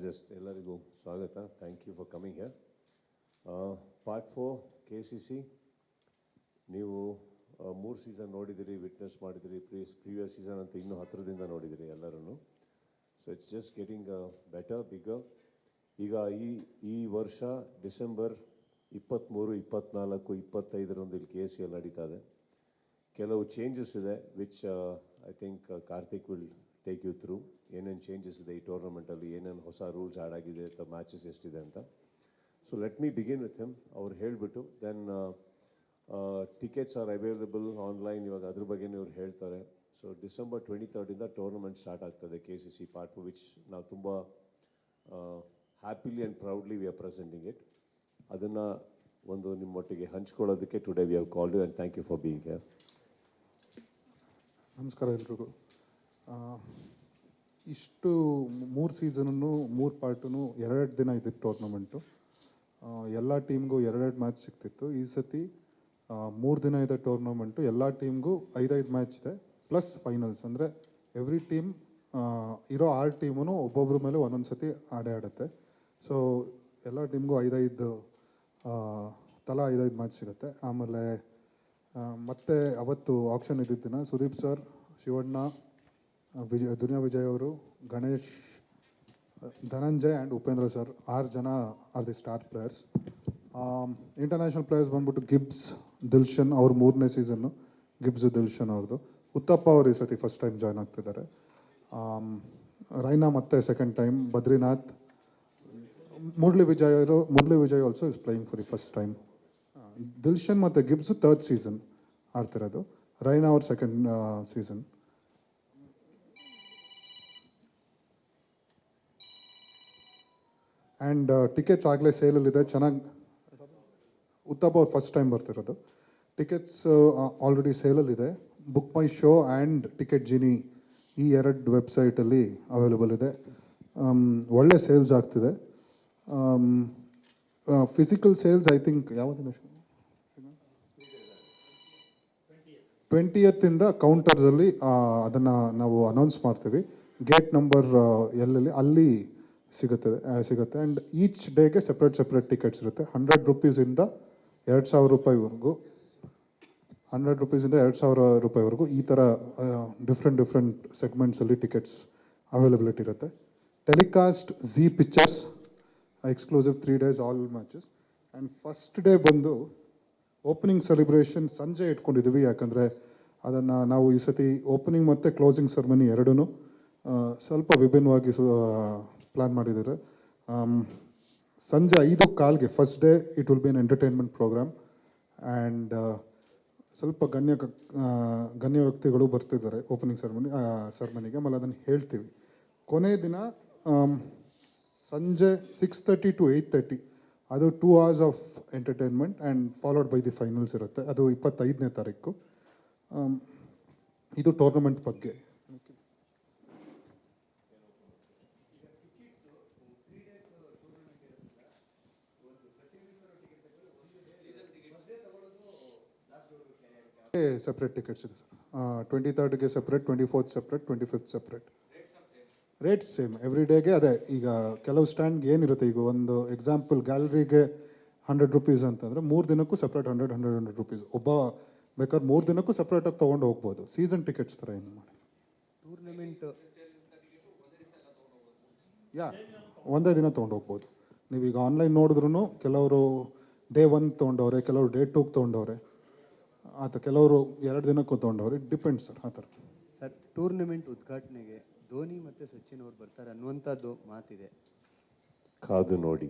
just ಎಲ್ಲರಿಗೂ ಸ್ವಾಗತ. Thank you for coming here. Part 4 KCC ನೀವು 3 ಸೀಸನ್ ನೋಡಿದಿರಿ, ವಿಟ್ನೆಸ್ ಮಾಡಿದಿರಿ. ಪ್ರೀವಿಯಸ್ ಸೀಸನ್ ಅಂತ ಇನ್ನೂ ಹತ್ತಿರದಿಂದ ನೋಡಿದಿರಿ ಎಲ್ಲರೂ. So it's just getting better, bigger. ಈಗ ಈ ವರ್ಷ ಡಿಸೆಂಬರ್ 23, 24, 25 ಇಲ್ಲಿ KCL ನಡೀತಾ ಇದೆ. ಕೆಲವು ಚೇಂಜಸ್ ಇದೆ which I think Karthik will take you through. ಏನೇನು ಚೇಂಜಸ್ ಇದೆ ಈ ಟೂರ್ನಮೆಂಟಲ್ಲಿ, ಏನೇನು ಹೊಸ ರೂಲ್ಸ್ ಆ್ಯಡ್ ಆಗಿದೆ, ಮ್ಯಾಚಸ್ ಎಷ್ಟಿದೆ ಅಂತ. So let me begin with him. ಅವ್ರು ಹೇಳಿಬಿಟ್ಟು then tickets are available online. ಇವಾಗ ಅದ್ರ ಬಗ್ಗೆನೇ ಇವ್ರು ಹೇಳ್ತಾರೆ. ಸೊ ಡಿಸೆಂಬರ್ 23 ಟೂರ್ನಮೆಂಟ್ ಸ್ಟಾರ್ಟ್ ಆಗ್ತದೆ KCC ಪಾರ್ಟ್ 2, ವಿಚ್ ನಾವು ತುಂಬ happily and proudly we are presenting it. ಅದನ್ನು ಒಂದು ನಿಮ್ಮೊಟ್ಟಿಗೆ ಹಂಚ್ಕೊಳ್ಳೋದಕ್ಕೆ today we have called you and thank you for being here. ನಮಸ್ಕಾರ ಎಲ್ರಿಗೂ. ಇಷ್ಟು 3 ಸೀಸನನ್ನು 3 ಪಾರ್ಟೂ 2 ದಿನ ಇದ್ದಿತ್ತು ಟೂರ್ನಮೆಂಟು. ಎಲ್ಲ ಟೀಮ್ಗೂ 2 ಮ್ಯಾಚ್ ಸಿಗ್ತಿತ್ತು. ಈ ಸತಿ 3 ದಿನ ಇದೆ ಟೂರ್ನಮೆಂಟು. ಎಲ್ಲ ಟೀಮ್ಗೂ 5 ಮ್ಯಾಚ್ ಇದೆ, ಪ್ಲಸ್ ಫೈನಲ್ಸ್. ಅಂದರೆ ಎವ್ರಿ ಟೀಮ್ ಇರೋ 6 ಟೀಮೂ ಒಬ್ಬೊಬ್ಬರ ಮೇಲೆ ಒಂದೊಂದು ಸತಿ ಆಡುತ್ತೆ. ಸೊ ಎಲ್ಲ ಟೀಮ್ಗೂ 5 ತಲಾ 5 ಮ್ಯಾಚ್ ಸಿಗುತ್ತೆ. ಆಮೇಲೆ ಮತ್ತೆ ಅವತ್ತು ಆಪ್ಷನ್ ಇದ್ದಿದ್ದ ದಿನ ಸುದೀಪ್ ಸರ್, ಶಿವಣ್ಣ, ದುನಿಯಾ ವಿಜಯ್ ಅವರು, ಗಣೇಶ್, ಧನಂಜಯ್ ಆ್ಯಂಡ್ ಉಪೇಂದ್ರ ಸರ್ 6 ಜನ R the star players. International players ಬಂದ್ಬಿಟ್ಟು ಗಿಬ್ಸ್, ದಿಲ್ಶನ್ ಅವ್ರು 3ನೇ ಸೀಸನ್ನು. ಗಿಬ್ಸ್, ದಿಲ್ಶನ್ ಅವ್ರದ್ದು. ಉತ್ತಪ್ಪ ಅವರು ಈ ಸತಿ ಫಸ್ಟ್ ಟೈಮ್ ಜಾಯ್ನ್ ಆಗ್ತಿದ್ದಾರೆ. ರೈನಾ ಮತ್ತೆ second time. Badrinath, Murali Vijay also is playing for the first time. Dilshan ಮತ್ತು ಗಿಬ್ಸ್ 3rd ಸೀಸನ್ ಆಡ್ತಿರೋದು. ರೈನಾ ಅವ್ರ 2nd ಸೀಸನ್. ಆ್ಯಂಡ್ ಟಿಕೆಟ್ಸ್ ಆಗಲೇ ಸೇಲಲ್ಲಿದೆ. ಚೆನ್ನಾಗಿ ಉತ್ತಪ್ಪ ಅವ್ರು ಫಸ್ಟ್ ಟೈಮ್ ಬರ್ತಿರೋದು. ಟಿಕೆಟ್ಸ್ ಆಲ್ರೆಡಿ ಸೇಲಲ್ಲಿದೆ. Book My Show and Ticket Genie ಈ 2 ವೆಬ್ಸೈಟಲ್ಲಿ ಅವೈಲೇಬಲ್ ಇದೆ. ಒಳ್ಳೆ ಸೇಲ್ಸ್ ಆಗ್ತಿದೆ. ಫಿಸಿಕಲ್ ಸೇಲ್ಸ್ ಐ ಥಿಂಕ್ ಯಾವತ್ತಿನ 20th ಕೌಂಟರ್ಸಲ್ಲಿ ಅದನ್ನು ನಾವು ಅನೌನ್ಸ್ ಮಾಡ್ತೀವಿ. ಗೇಟ್ ನಂಬರ್ ಎಲ್ಲೆಲ್ಲಿ ಅಲ್ಲಿ ಸಿಗುತ್ತೆ. ಆ್ಯಂಡ್ ಈಚ್ ಡೇಗೆ ಸಪ್ರೇಟ್ ಟಿಕೆಟ್ಸ್ ಇರುತ್ತೆ. 100 ರೂಪೀಸಿಂದ 2,000 ರೂಪಾಯಿವರೆಗೂ, 100 ರೂಪೀಸಿಂದ 2,000 ರೂಪಾಯಿವರೆಗೂ ಈ ಥರ ಡಿಫ್ರೆಂಟ್ ಸೆಗ್ಮೆಂಟ್ಸಲ್ಲಿ ಟಿಕೆಟ್ಸ್ ಅವೈಲಬಿಲಿಟಿ ಇರುತ್ತೆ. Telecast Zee pictures, exclusive 3 days all matches. And first day ಬಂದು ಓಪನಿಂಗ್ ಸೆಲೆಬ್ರೇಷನ್ ಸಂಜೆ ಇಟ್ಕೊಂಡಿದ್ದೀವಿ. ಯಾಕಂದರೆ ಅದನ್ನು ನಾವು ಈ ಸತಿ ಓಪನಿಂಗ್ ಮತ್ತು ಕ್ಲೋಸಿಂಗ್ ಸೆರೆಮನಿ ಎರಡೂ ಸ್ವಲ್ಪ ವಿಭಿನ್ನವಾಗಿ ಪ್ಲ್ಯಾನ್ ಮಾಡಿದ್ದಾರೆ. ಸಂಜೆ 5:15 first day it will be an entertainment program. And ಸ್ವಲ್ಪ ಗಣ್ಯ ವ್ಯಕ್ತಿಗಳು ಬರ್ತಿದ್ದಾರೆ ಓಪನಿಂಗ್ ಸೆರೆಮನಿಗೆ. ಆಮೇಲೆ ಅದನ್ನು ಹೇಳ್ತೀವಿ. ಕೊನೆ ದಿನ ಸಂಜೆ 6:30 to 8:30 ಅದು 2 hours of entertainment and followed by the finals ಇರುತ್ತೆ. ಅದು 25ನೇ ತಾರೀಕು. ಇದು ಟೂರ್ನಮೆಂಟ್ ಬಗ್ಗೆ. ಸಪ್ರೇಟ್ ಟಿಕೆಟ್ಸ್ ಇದೆ sir. 23rd separate, 24th separate, 25th separate. Rates same every ಡೇಗೆ. ಅದೇ ಈಗ ಕೆಲವು ಸ್ಟ್ಯಾಂಡ್ಗೆ ಏನಿರುತ್ತೆ, ಈಗ ಒಂದು ಎಕ್ಸಾಂಪಲ್ ಗ್ಯಾಲರಿಗೆ 100 ರೂಪೀಸ್ ಅಂತಂದರೆ 3 ದಿನಕ್ಕೂ ಸಪ್ರೇಟ್ 100 ರೂಪೀಸ್. ಒಬ್ಬ ಬೇಕಾದ್ರೆ 3 ದಿನಕ್ಕೂ ಸಪ್ರೇಟಾಗಿ ತೊಗೊಂಡು ಹೋಗ್ಬೋದು. ಸೀಸನ್ ಟಿಕೆಟ್ಸ್ ಥರ ಏನು ಮಾಡಿ ಟೂರ್ನಮೆಂಟ್ ಒಂದೇ ದಿನ ತೊಗೊಂಡು ಹೋಗ್ಬೋದು. ನೀವೀಗ ಆನ್ಲೈನ್ ನೋಡಿದ್ರೂ ಕೆಲವರು ಡೇ 1 ತೊಗೊಂಡವ್ರೆ, ಕೆಲವರು ಡೇ 2 ತೊಗೊಂಡವ್ರೆ, ಆತ ಕೆಲವರು 2 ದಿನಕ್ಕೂ ತೊಗೊಂಡವ್ರೆ. It depends sir. ಆ ಥರ ಸರ್, ಟೂರ್ನಮೆಂಟ್ ಉದ್ಘಾಟನೆಗೆ ಧೋನಿ ಮತ್ತು ಸಚಿನ್ ಅವ್ರು ಬರ್ತಾರೆ ಅನ್ನುವಂಥದ್ದು ಮಾತಿದೆ. ಕಾದು ನೋಡಿ.